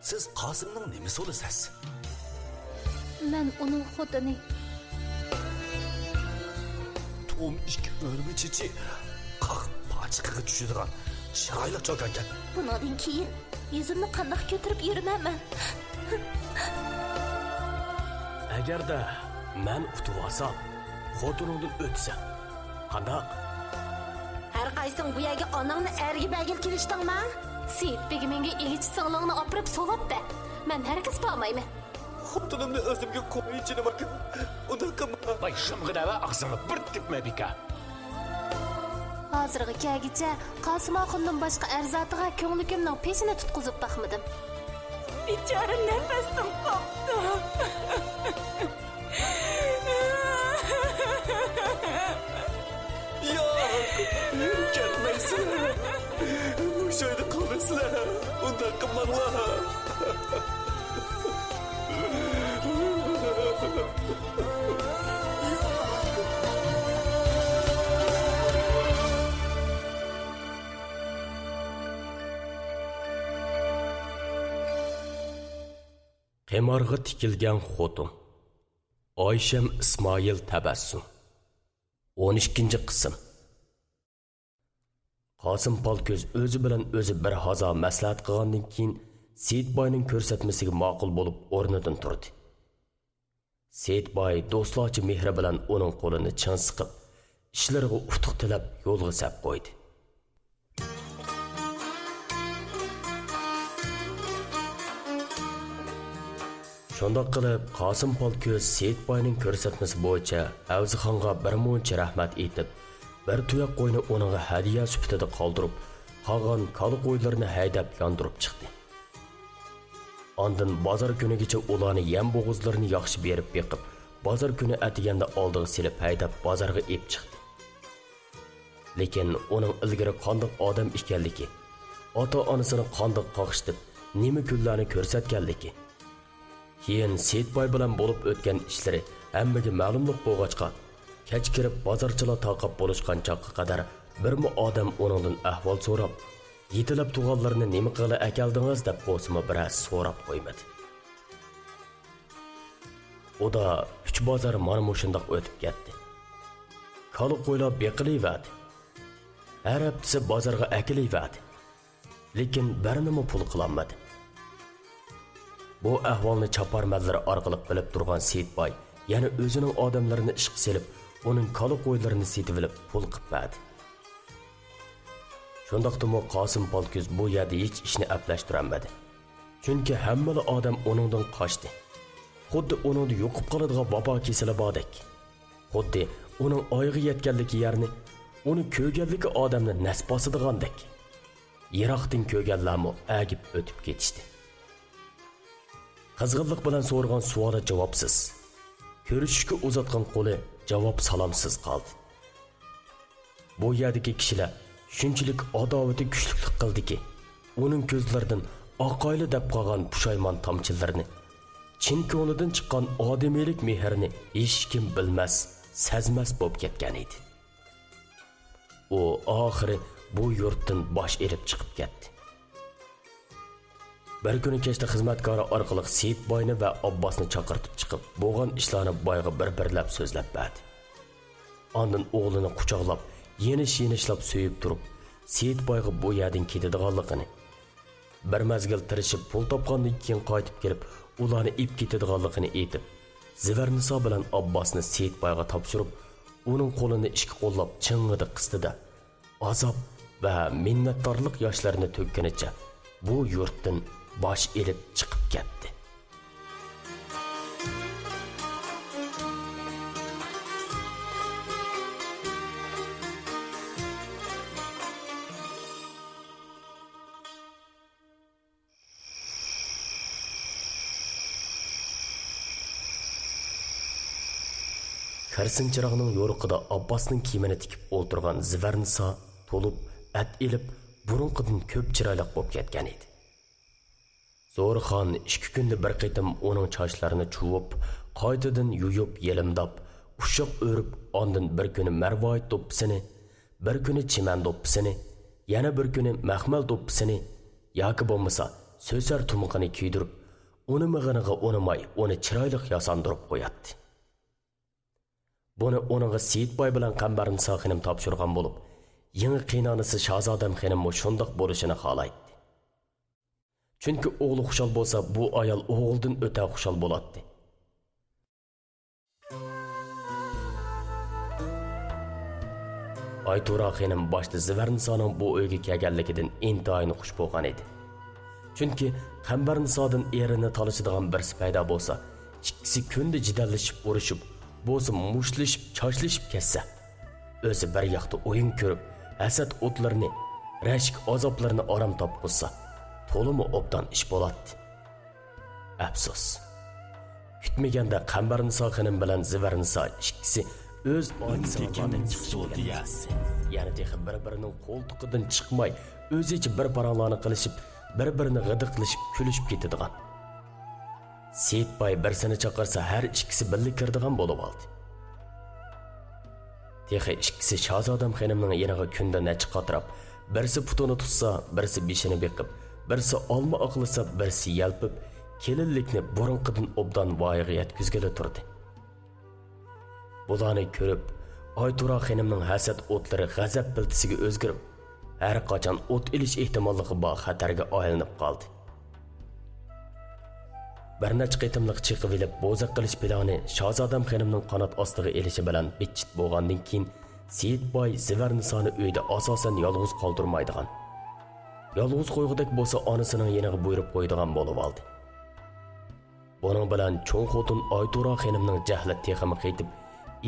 siz Qosimning nimasi bo'lasiz? Men uning xotini. Tom ikki o'rmichichi qaq pachiqiga tushadigan chiroyli cho'kan ekan. Bundan keyin yuzimni qanday ko'tarib yuraman? Agarda men utib olsam, xotiningdan o'tsam, qanday? Har qaysing bu yerga onangni erga bagil kelishdingmi? Seyit begi menga igichi singlig'ini opirib so'labdi. Men hargiz bormayman. Xotinimni o'zimga qo'yinchi nima qil? Unda qilma. Vay shimg'ina va aqsini bir tepma beka. Hozirga kelgicha Qosim oxundan boshqa arzatiga ko'nglimning peshini tutqizib baxmadim. Bechora nafasim qopdi. Gelmeysin. Bu şeyde kalırsın. Ondan kımlarla. Qemarg'a tikilgan xotin. Oyshem Ismoil tabassum. 12-qism. Qosim Polko'z o'zi bilan o'zi bir hazo maslahat qilgandan keyin Seyitboyning ko'rsatmasiga ma'qul bo'lib o'rnidan turdi. Seyitboy do'stlarcha mehri bilan uning qo'lini chin siqib, ishlariga utuq tilab yo'lga sap qo'ydi. Shundoq qilib, Qosim Polko'z Seyitboyning ko'rsatmasi bo'yicha Avzixonga bir muncha rahmat aytib, bir tuyoq qo'yni uningga hadiya sifatida qoldirib, qolgan koli qo'ylarini haydab yondirib chiqdi. Ondan bozor kunigacha ularni yem bo'g'izlarini yaxshi berib beqib, bozor kuni atiganda oldiga silib haydab bozorga ep chiqdi. Lekin uning ilgari qandoq odam ekanligi, ota-onasini qandoq qoqishib, nima kunlarni ko'rsatganligi, keyin Seyitboy bilan bo'lib o'tgan ishlari hammaga ma'lumlik bo'lg'achqa, kech kirib bozorchilar taqab bo'lishgan chaqqa qadar birmi odam uningdan ahvol so'rab, yetilab tug'anlarni nima qila akaldingiz deb bo'lsa biroz so'rab qo'ymadi. U da uch bozor mana shundoq o'tib ketdi. Koli qo'ylab beqilayverdi. Har haftasi bozorga akilayverdi. Lekin birinimi pul qilolmadi. Bu ahvolni chaparmallar orqali bilib turgan Seyitboy yana o'zining odamlarini ishga selib, uning koli qo'ylarini setib olib pul qilib berdi. Shundaqdimi Qosim Polko'z bu yerda hech ishni aplashtirolmadi. Chunki hamma odam uningdan qochdi. Xuddi uningda yo'qib qoladigan vabo kesili bordek. Xuddi uning oyog'i yetganligi yerni, uni ko'rganligi odamni nasbosidigandek. Yiroqdan ko'rganlarmi agib o'tib ketishdi. Qizg'inlik bilan so'rgan savoli javobsiz. Ko'rishishga uzatgan qo'li javob salomsiz qoldi. Bu yerdagi kishilar shunchalik adovati kuchlilik qildiki, uning ko'zlaridan oqoyli deb qolgan pushaymon tomchilarini, chin ko'nglidan chiqqan odamiylik mehrini hech kim bilmas, sezmas bo'lib ketgan edi. U oxiri bu yurtdan bosh erib chiqib ketdi. Bir kuni kechda xizmatkori orqali Seyitboyni va Abbosni chaqirtib chiqib, bo'lgan ishlarni boyga bir-birlab so'zlab berdi. Ondan o'g'lini quchoqlab, yenish-yenishlab so'yib turib, Seyitboyga bu yerdan ketadiganligini, bir mazgil tirishib pul topgandan keyin qaytib kelib, ularni ip ketadiganligini aytib, Zivarniso bilan Abbosni Seyitboyga topshirib, uning qo'lini ishga qo'llab ching'ida qistida, azob va minnatdorlik yoshlarini to'kkanicha bu yurtdan bosh elib chiqib ketdi. Karsin chirog'ning yo'riqida Abbosning kiyimini tikib o'ltirgan Zivarniso to'lib, at elib, burunqidan ko'p chiroyli bo'lib ketgan edi. Zo'rxon 2 kunda bir qitim uning sochlarini chuvib, qaytadan yuyib, yelimdab, ushoq o'rib, ondan bir kuni marvoyit do'ppisini, bir kuni chiman do'ppisini, yana bir kuni maxmal do'ppisini yoki bo'lmasa sösar tumuqini kiydirib, uni mig'iniga unimay, uni chiroyli yasandırib qo'yatdi. Buni onunğa Seyitboy bilan Qambarnisa xonim topshirgan bo'lib, yangi qiynonisi Shahzodam xonim shundoq bo'lishini xohlaydi. Chunki o'g'li xushal bo'lsa, bu ayol o'g'ildan o'ta xushal bo'ladi. Aytura xonim boshda Zivarnisoning bu uyga kelganligidan intayin xush bo'lgan edi. Chunki Qambarnisodan erini talishadigan birisi paydo bo'lsa, ikkisi kunda jidallashib, urushib, bo'lsa mushlashib, chochlashib ketsa, o'zi bir yoqda o'yin ko'rib, hasad o'tlarini, rashk azoblarini orom topqizsa, to'limi obdan ish bo'ladi. Afsus. Kutmaganda Qambarniso xonim bilan Zivarniso ikkisi o'z oilasidan chiqishdi. Ya'ni texi bir-birining qo'ltiqidan chiqmay, o'zicha bir paranglarni qilishib, bir-birini g'idiqlashib, kulishib ketadigan. Seyitboy birsini chaqirsa, har ikkisi birga kiradigan bo'lib oldi. Texi ikkisi Shahzodam xonimning yeniga kunda necha qatirab, birisi putini tutsa, birisi beshini beqib, birisi olma aqlasa, birisi yalpib, kelinlikni burunqidan obdan voyaga yetkizgili turdi. Bularni ko'rib, Aytura xonimning hasad o'tlari g'azab biltisiga o'zgarib, har qachon o't ilish ehtimolligi bor xatarga aylanib qoldi. Bir necha qitimliq chiqib olib, bo'zaq qilish plani Shahzodam xonimning qanot ostiga elishi bilan bitchit bo'lgandan keyin Seyitboy Zivarnisoni uyda asosan yolg'iz qoldirmaydigan. Yolg'iz qo'yg'idek bo'lsa, onasining yeniga buyurib qo'ydigan bo'lib oldi. Buning bilan cho'ng xotin Aytura xonimning jahli teximi qaytib,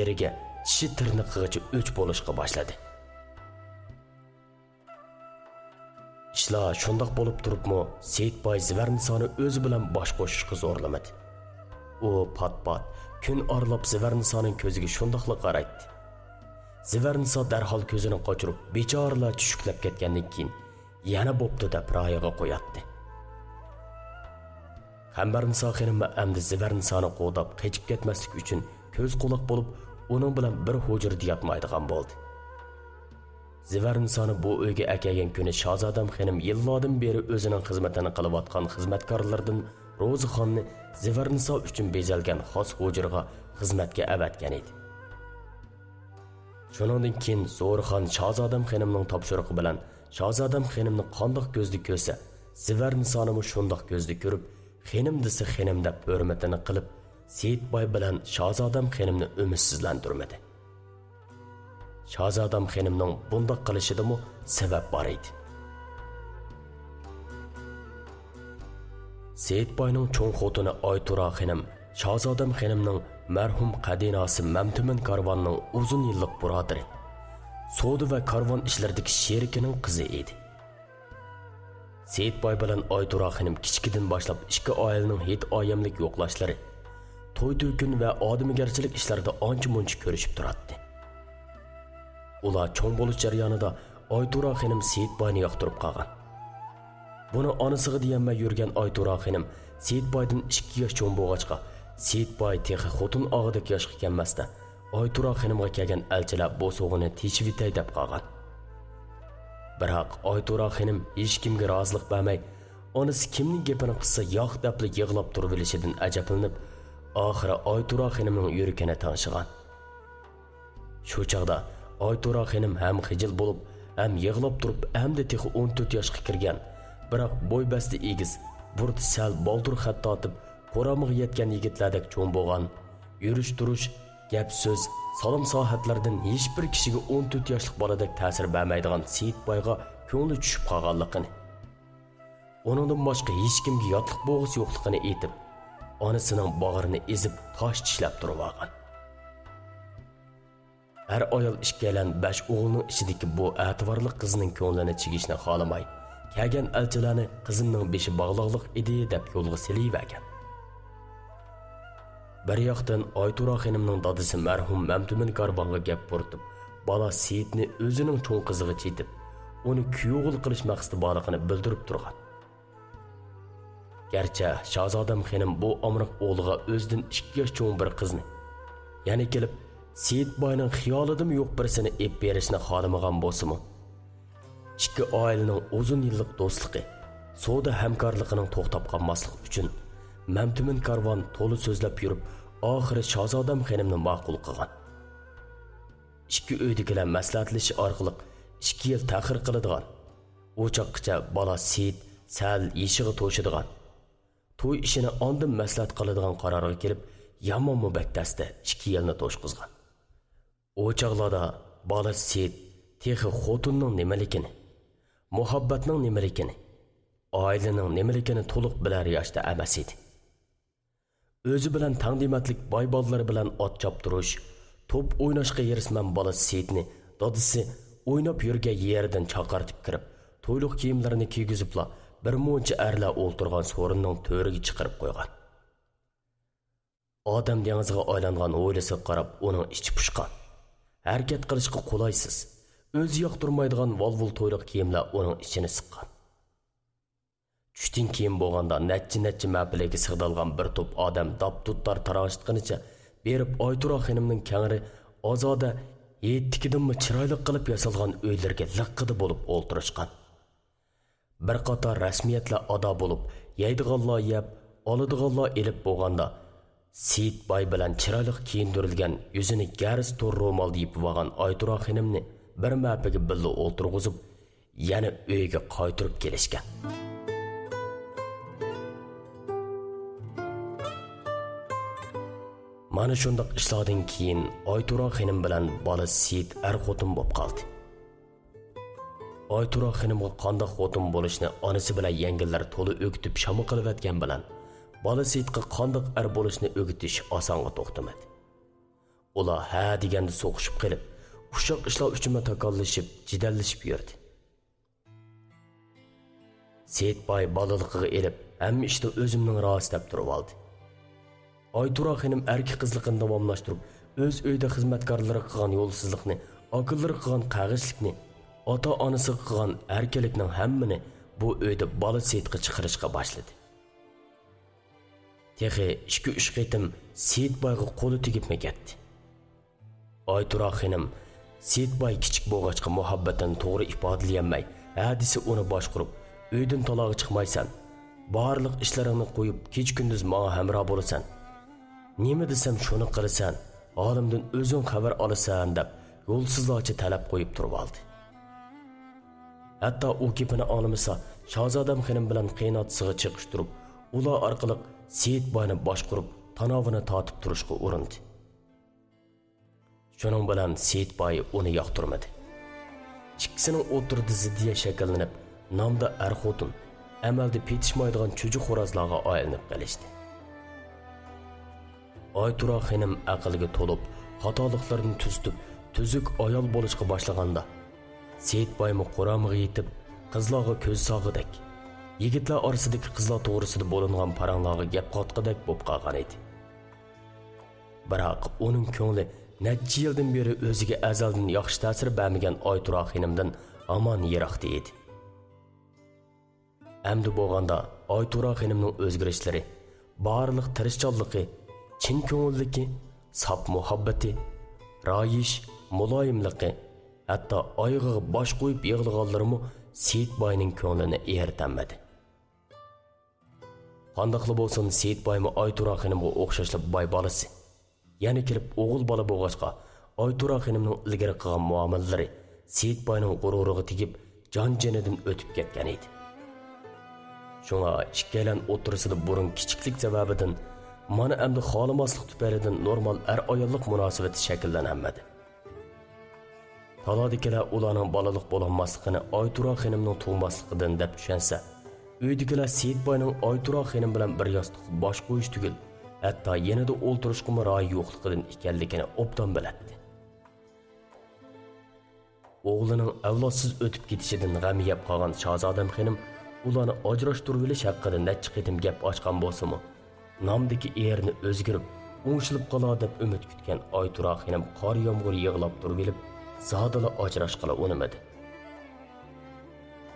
eriga tishi tirnoqigacha o'ch bo'lishga boshladi. Ishlar shundoq bo'lib turibmi, Seyitboy Zivarnisoni o'zi bilan bosh qo'shishga zo'rlamadi. U pat-pat kun orlab Zivarnisoning ko'ziga shundoqla qaraydi. Zivarniso darhol ko'zini qochirib, bechoralar tushuklab ketgandan keyin yana bo'pti deb rayoga qo'yatdi. Qambarnisa xonim endi Zivarnisoni qo'dab qechib ketmaslik uchun ko'z quloq bo'lib, uning bilan bir hujrada yotmaydigan bo'ldi. Zivarnisoni bu uyga akagan kuni Shahzodam xonim yillardan beri o'zining xizmatini qilayotgan xizmatkorlardan Ro'zixonni Zivarniso uchun bezalgan xos hujraga xizmatga avatgan edi. Shuningdan keyin Zo'rxon Shahzodam xonimning topshirig'i bilan Shahzodam xonimni qandoq ko'zda ko'rsa, Zivarnisoni shundoq ko'zda ko'rib, xonim desa xonim deb hurmatini qilib, Seyitboy bilan Shahzodam xonimni umidsizlantirmadi. Shahzodam xonimning bundoq qilishidimi sabab bor edi. Seyitboyning cho'ng xotini Aytura xonim Shahzodam xonimning marhum qadinosi Mamtumin karvonning uzun yillik birodari, savdo va karvon ishlaridagi sherikining qizi edi. Seyitboy bilan Aytura xonim kichkidan boshlab ikki oilaning hech oyamlik yo'qlashlari, to'y-to'kun va odamgarchilik ishlarida ancha-muncha ko'rishib turardi. Ular cho'ng bo'lish jarayonida Aytura xonim Seyitboyni yoqtirib qolgan. Buni onasiga deyanmay yurgan Aytura xonim Seyitboydan 2 yosh cho'ng bo'lg'achqa, Seyitboy texi xotin og'idek yoshga kelmasda, Aytura xonimga kelgan elchilar bu so'g'ini teshib yetay deb qolgan. Biroq Aytura xonim hech kimga rozilik bermay, onasi kimning gapini qilsa yo'q deb yig'lab turib olishidan ajablanib, oxiri Aytura xonimning yuragini tanshigan. Shu chaqda Aytura xonim ham xijil bo'lib, ham yig'lab turib, hamda texi 14 yoshga kirgan, biroq bo'y basti egiz, burti sal boldur xat tortib, qo'ramiga yetgan yigitlardek cho'ng bo'lgan, yurish-turish, gap-so'z, salom sohatlardan hech bir kishiga 14 yoshlik boladek ta'sir bermaydigan Seyitboyga ko'ngli tushib qolganligini, uningdan boshqa hech kimga yotliq bo'g'isi yo'qligini aytib, onasining bag'rini ezib tosh tishlab turib olgan. Her ayol ishkalan 5 o'g'ilning ichidagi bu e'tiborli qizning ko'nglini chigishni xohlamay, kelgan elchilarni qizimning beshi bog'liqlik edi deb yo'lga selivergan. Bir yoqdan Aytura xonimning dadisi marhum Mamtumin karvonga gap bo'rtib, bola Seyitni o'zining cho'ng qiziga chetib, uni kuyovul qilish maqsadi borligini bildirib turgan. Gerçi Shahzodam xonim bu omriq o'g'liga o'zidan 2 yosh cho'ng bir qizni, ya'ni kelib Seyitboyning xiyolidimi yo'q birisini ep berishni xohlamagan bo'lsa-mu, ikki oilaning uzun yillik do'stligi, savdo hamkorligining to'xtab qolmasligi uchun Mamtumin karvon to'li so'zlab yurib, oxiri Shahzodam xonimni ma'qul qilgan. Ikki uydagilar maslahatlashish orqali 2 yil ta'xir qiladigan, o'choqqicha bola Seyit sal yeshig'i to'shadigan, to'y ishini ondan maslahat qiladigan qarorga kelib, yomon mubaktasda 2 yilni to'shqizgan. O'choqlarda bola Seyit texi xotinning nimaligini, muhabbatning nimaligini, oilaning nimaligini to'liq bilar yoshda emas edi. O'zi bilan taqdimatlik boy bolalar bilan ot choptirish, top o'ynashga yerisman bola Seyitni dadisi o'ynab yurgan yeridan chaqartib kirib, to'yliq kiyimlarini kiygizibla bir muncha erlar o'ltirgan so'rinning to'riga chiqarib qo'ygan. Odam dengiziga aylangan o'ylasiga qarab uning ichi pushqan. Harakat qilishga qulaysiz, o'zi yoqtirmaydigan volvul to'yliq kiyimlar uning ichini siqqan. Tushdan keyin bo'lganda necha mabliga sig'dalgan bir to'p odam dab-tuttar tarashitganicha berib Oytura xonimning kangri ozoda yettikidinmi chiroyli qilib yasalgan uylarga liqqida bo'lib o'ltirishgan. Bir qator rasmiyatlar ado bo'lib, yeydiganlar yeb, oladiganlar elib bo'lganda Seyit boy bilan chiroyli kiyindirilgan, yuzini garis to'r ro'mol deyib olgan Oytura xonimni bir mapiga birga o'ltirg'izib, yana uyga qaytirib kelishgan. Mana shundoq ishlardan keyin Oytura xonim bilan bola Seyit xotin bo'lib qoldi. Oytura xonimga qanday xotin bo'lishni onasi bilan yengillar to'li o'gitib shama qilayotgan bilan bola Seyitga qanday bo'lishni o'gitish osonga to'xtamadi. Ular ha deganda so'qishib qilib, uşaq ishlar uchun takallashib, jidallashib yurdi. Seyit boy balaliqiga elib, hamma ishda o'zimning rost deb turib oldi. Oytura xonim erkak qizligini davomlashtirib, o'z uyida xizmatkorlari qilgan yo'lsizlikni, akillari qilgan qag'ishlikni, ota-onasi qilgan erkaklikning hammini bu uyda bola Seyitga chiqarishga boshladi. Texi 2-3 qitim Seyit boyga qo'li tegibmi ketdi. Oytura xonim Seyit boy kichik bo'lg'achqa muhabbatini to'g'ri ifodalay, hadisi uni boshqurib, uydan taloqqa chiqmaysan, barliq ishlaringni qo'yib, kech-kunduz menga hamroh bo'lasan. Nima desam shuni qilasan, olimdan o'zing xabar olasan deb yo'lsizlarcha talab qo'yib turib oldi. Hatto u kepini olmasa, Shahzodam xonim bilan qiynatisiga chiqishtirib, ular orqali Seyit boyni boshqurib, tanovini tortib turishga urindi. Shuning bilan Seyit boy uni yoqtirmadi. Ikkisining o'tirdi ziddiya shakllanib, nomda xotin, amalda petishmaydigan cho'jiq xo'rozlarga aylanib qolishdi. Oytura xonim aqlga to'lib, xatoliklarni tuzitib, tuzuk ayol bo'lishga boshlaganda, Seyit boymi Qur'onga yetib, qizlarga ko'z sog'idek, yigitlar orasidagi qizlar to'g'risida bo'lingan paranglarga gap qotqidek bo'lib qolgan edi. Biroq uning ko'ngli necha yildan beri o'ziga azaldan yaxshi ta'sir bermagan Oytura xonimdan amon yiroqda edi. Endi bo'lganda Oytura xonimning o'zgarishlari, barliq tirishchanligi, chin ko'ngilligi, sap muhabbati, rayish, muloyimligi, hatto oyog'iga bosh qo'yib yig'laganlarimi Seyit boyning ko'nglini eritmadi. Qandoqli bo'lsin, Seyit boymi Oytura xonimga o'xshashli boy bolasi. Yana kelib o'g'il bola bo'lg'achqa, Oytura xonimning ilgari qilgan muomalalari Seyit boyning g'ururiga tegib, jon-jonidan o'tib ketgan edi. Shunga ikkalan o'tirisida burun kichiklik sababidan mana endi xolimaslik tufaylidan normal ayollik munosabati shakllanmadi. Talodikilar ularning bolalik bo'lmasligini Oytura xonimning tug'masligidan deb tushunsa, uydagilar Seyit boyning Oytura xonim bilan bir yostiqqa bosh qo'yish tugul, hatto yanada o'ltirishga ro'y yo'qligidan ekanligini obdan biladi. O'g'lining avlodsiz o'tib ketishidan g'am yeb qolgan Shahzodam xonim ularni ajrashtirib olish haqida necha qitim gap ochgan bo'lsa-mu, nomdagi erini o'zgarib, o'ngshilib qolar deb umid kutgan Oytura xonim qor yomg'ir yig'lab turib olib, zodala ajrashqala unimadi.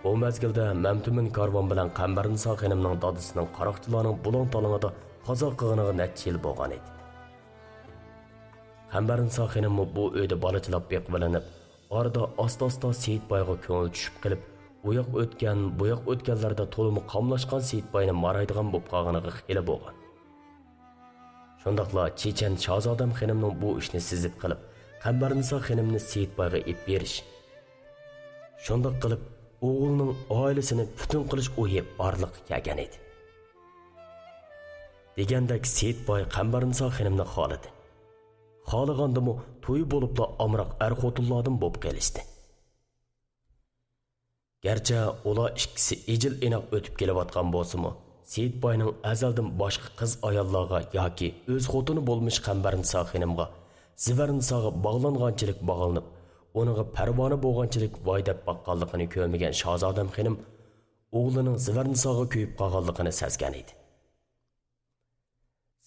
Bu mezgilda Mamtumin karvon bilan Qambarnisa xonimning dadisining qaroqchilarning bulon talonida qazo qilganiga necha yil bo'lgan edi. Qambarnisa xonim bu uyda bolachilab beqvilanib, orada asta-asta Seyit boyga ko'ngil tushib qilib, uyoq o'tgan, buyoq o'tganlarda to'limi qamlashgan Seyitboyni maraydigan bo'lib qolganiga xeli bo'lgan. Shundaqla Chechen Shahzodam xonimning bu ishni sizib qilib, Qambarnisa xonimni Seyitboyga ep berish. Shundaq qilib, o'g'lining oilasini butun qilish o'yi barliqqa kelgan edi. Degandek Seyitboy Qambarnisa xonimni xolidi. Xohlagandimi to'y bo'libla amroq er-xotinlardan bo'lib kelishdi. Gerçi ular ikkisi ecil inoq o'tib kelayotgan bo'lsa-mu, Seyitboyning azaldan boshqa qiz ayollarga yoki o'z xotini bo'lmish Qambarnisa xonimga Zivarnisaga bog'langanchilik bog'lanib, uninga parvona bo'lganchilik voy deb baqqanligini ko'rmagan Shahzodam xonim o'g'lining Zivarnisaga kuyib qolganligini sezgan edi.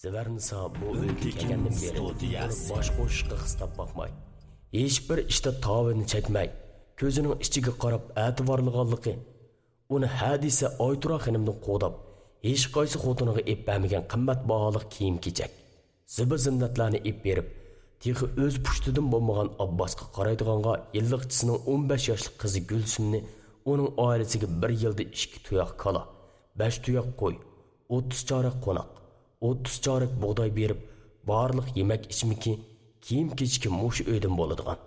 Zivarnisa bu o'lga kelgandan beri bosh qo'shishga xislab boqmay, hech bir ishda tavini chekmay, ko'zining ichiga qarab e'tiborliganligi, uni hadisa Oytura xonimni qo'dab, hech qaysi xotiniga ep bermagan qimmatbaho kiyim-kechak, ziba-zinnatlarni ep berib, texi o'z pushtidan bo'lmagan Abbosga qaraydiganga yilliqchisining 15 yoshli qizi Gulsumni uning oilasiga bir yilda 2 tuyoq kala, 5 tuyoq qo'y, 30 chorak qo'noq, 30 chorak bug'doy berib, barliq yemak ichmiki, kiyim-kechki mush uydan bo'ladigan.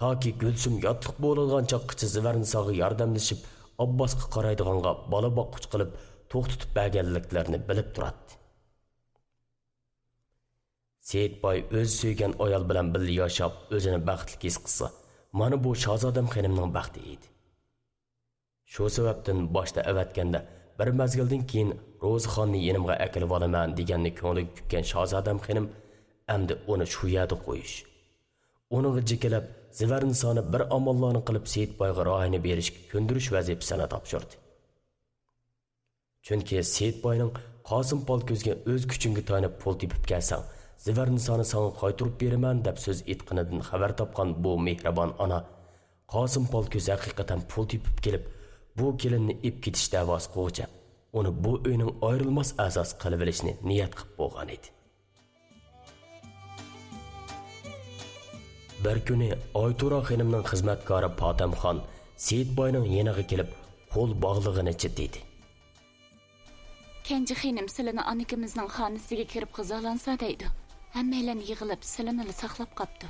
Taki Gulsum yotliq bo'ladigan chaqqichi Zivarnisaga yordamlashib, Abbosga qaraydiganga bola boqquch qilib, to'xtatib berganliklarini bilib turadi. Seyitboy o'z suygan ayol bilan birga yashab, o'zini baxtli his qilsa, mana bu Shahzodam xonimning baxti edi. Shu sababdan boshda avatganda bir mazgildan keyin Ro'zixonni yenimga akilib olaman deganni ko'ngliga tutgan Shahzodam xonim endi uni shu yerda qo'yish, uning jikilab Zivarnisani bir amallarni qilib Seyitboyga rohini berishga ko'ndirish vazifasini topshirdi. Chunki Seyitboyning Qosim Polko'zga o'z kuchingga tayanib pul tepib kelsang, Zivarnisani sana qaytirib beraman deb so'z etqinidan xabar topgan bu mehribon ona Qosim Polko'z haqiqatan pul tepib kelib, bu kelinni ip ketish da'vosi qo'ycha, uni bu uyning ayrilmas a'zosi qilib olishni niyat qilib bo'lgan edi. Bir kuni Oytura xonimning xizmatkori Potamxon Seyitboyning yeniga kelib, qo'l bog'lig'ini chitdi. Kenji xonim silini anikimizning xonasiga kirib qizolansa deydi. Hammalar yig'ilib silini saqlab qopti.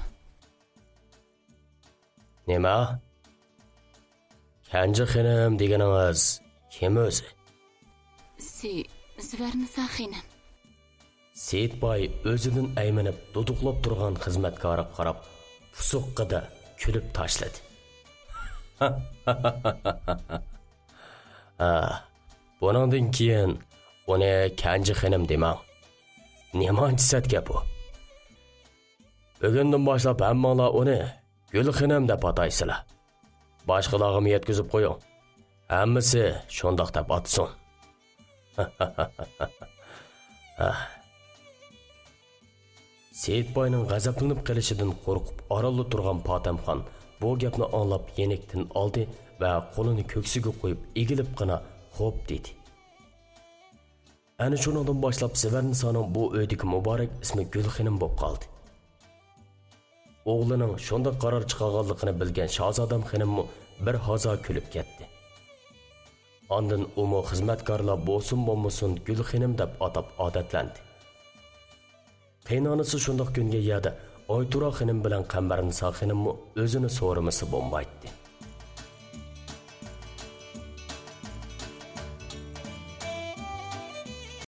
Nima? Kenji xonim deganingiz kim o'zi? Zivarnisa xonim. Seyitboy o'zidan aymanib duduqlab turgan xizmatkoriga qarab, fusuqqida kulib tashladi. Buningdan keyin uni Kenji xonim demang. Nemanchi satga bu? Bugundan boshlab hammanglar uni Gul xonim deb ataysizlar. Boshqalarga yetkazib qo'ying. Hammasi shundoq deb atsin. Seyitboyning g'azablanib qolishidan qo'rqib oralda turgan Potamxon bu gapni anglab yenikdan oldi va qo'lini ko'ksiga qo'yib egilib qina xo'p dedi. Ana shundan boshlab Zivarnisaning bu uydagi muborak ismi Gul xonim bo'lib qoldi. O'g'lining shunda qaror chiqarganligini bilgan Shahzodam xonim bir hazo kulib ketdi. Ondan umu xizmatkorlar bo'lsin Gul xonim deb atab odatlandi. Qaynonasi shundoq kunga yerda Oytura xonim bilan Qambarnisa xonim o'zini so'ramasi bo'lmaydi.